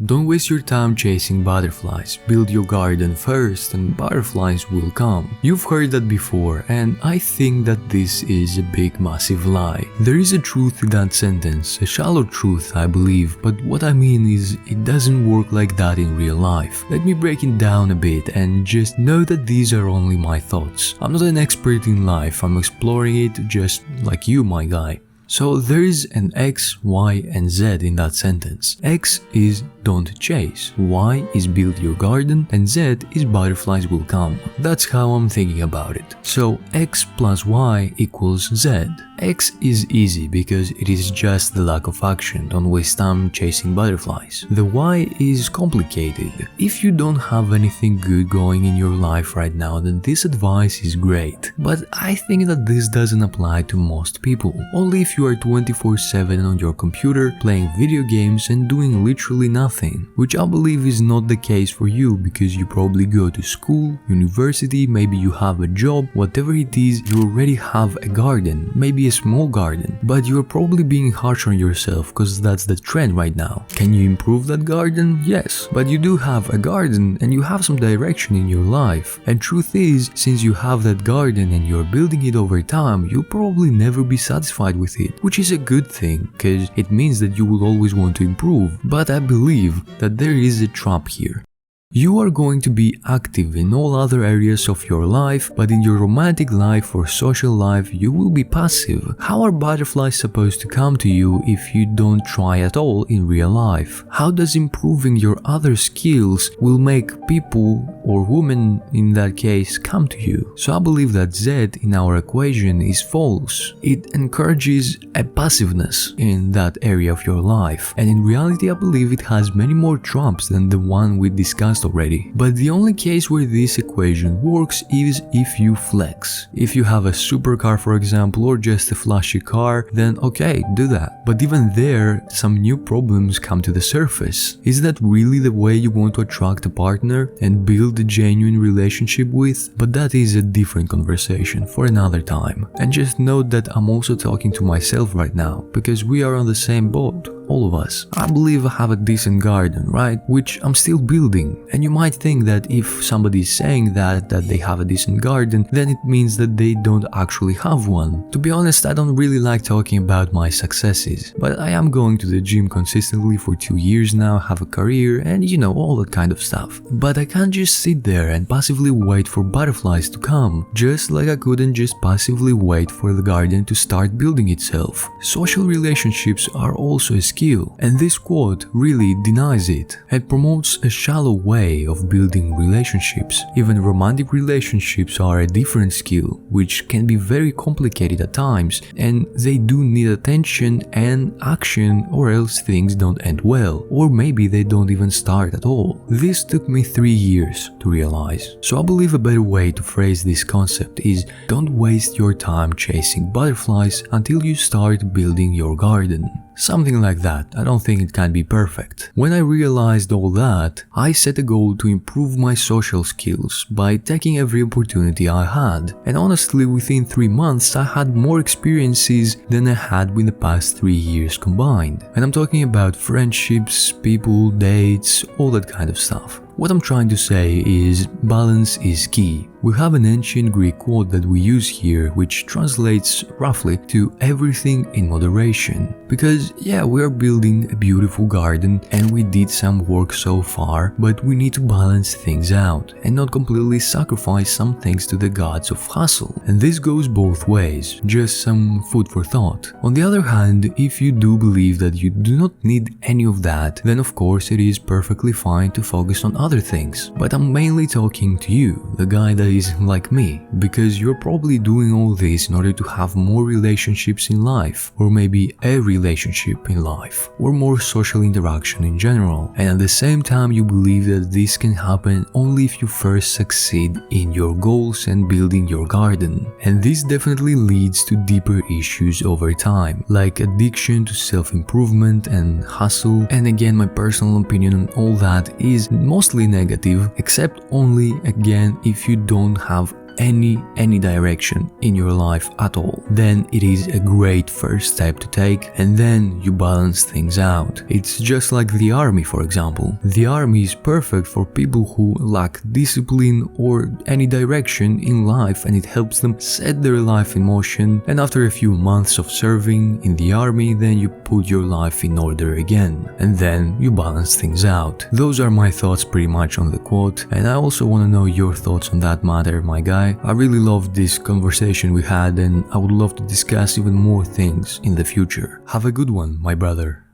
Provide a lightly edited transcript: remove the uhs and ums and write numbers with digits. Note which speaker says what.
Speaker 1: Don't waste your time chasing butterflies. Build your garden first and butterflies will come. You've heard that before, and I think that this is a big massive lie. There is a truth in that sentence, a shallow truth I believe, but what I mean is it doesn't work like that in real life. Let me break it down a bit and just know that these are only my thoughts. I'm not an expert in life, I'm exploring it just like you, my guy. So there is an X, Y and Z in that sentence. X is don't chase, Y is build your garden, and Z is butterflies will come. That's how I'm thinking about it. So X plus Y equals Z. X is easy because it is just the lack of action, don't waste time chasing butterflies. The Y is complicated. If you don't have anything good going in your life right now, then this advice is great. But I think that this doesn't apply to most people. Only if you are 24/7 on your computer, playing video games and doing literally nothing, which I believe is not the case for you because you probably go to school, university, maybe you have a job, whatever it is, you already have a garden, maybe a small garden, but you're probably being harsh on yourself because that's the trend right now. Can you improve that garden? Yes, but you do have a garden and you have some direction in your life. And truth is, since you have that garden and you're building it over time, you'll probably never be satisfied with it, which is a good thing because it means that you will always want to improve. But I believe that there is a trap here. You are going to be active in all other areas of your life, but in your romantic life or social life, you will be passive. How are butterflies supposed to come to you if you don't try at all in real life? How does improving your other skills will make people or women in that case come to you? So I believe that Z in our equation is false. It encourages a passiveness in that area of your life, and in reality I believe it has many more traps than the one we discussed already. But the only case where this equation works is if you flex. If you have a supercar, for example, or just a flashy car, then okay, do that. But even there, some new problems come to the surface. Is that really the way you want to attract a partner and build a genuine relationship with? But that is a different conversation for another time. And just note that I'm also talking to myself right now, because we are on the same boat. All of us. I believe I have a decent garden, right? Which I'm still building. And you might think that if somebody is saying that they have a decent garden, then it means that they don't actually have one. To be honest, I don't really like talking about my successes, but I am going to the gym consistently for 2 years now, have a career, and you know, all that kind of stuff. But I can't just sit there and passively wait for butterflies to come, just like I couldn't just passively wait for the garden to start building itself. Social relationships are also a skill, and this quote really denies it and promotes a shallow way of building relationships. Even romantic relationships are a different skill, which can be very complicated at times, and they do need attention and action, or else things don't end well, or maybe they don't even start at all. This took me 3 years to realize. So I believe a better way to phrase this concept is don't waste your time chasing butterflies until you start building your garden. Something like that. I don't think it can be perfect. When I realized all that, I set a goal to improve my social skills by taking every opportunity I had. And honestly, within 3 months, I had more experiences than I had in the past 3 years combined. And I'm talking about friendships, people, dates, all that kind of stuff. What I'm trying to say is balance is key. We have an ancient Greek quote that we use here, which translates roughly to everything in moderation. Because yeah, we are building a beautiful garden and we did some work so far, but we need to balance things out and not completely sacrifice some things to the gods of hustle. And this goes both ways, just some food for thought. On the other hand, if you do believe that you do not need any of that, then of course it is perfectly fine to focus on other things. But I'm mainly talking to you, the guy that is like me, because you're probably doing all this in order to have more relationships in life, or maybe a relationship in life, or more social interaction in general. And at the same time you believe that this can happen only if you first succeed in your goals and building your garden. And this definitely leads to deeper issues over time, like addiction to self-improvement and hustle. And again, my personal opinion on all that is mostly negative, except only again if you don't have any direction in your life at all, then it is a great first step to take, and then you balance things out. It's just like the army, for example. The army is perfect for people who lack discipline or any direction in life, and it helps them set their life in motion, and after a few months of serving in the army, then you put your life in order again, and then you balance things out. Those are my thoughts pretty much on the quote, and I also want to know your thoughts on that matter, my guy. I really loved this conversation we had, and I would love to discuss even more things in the future. Have a good one, my brother.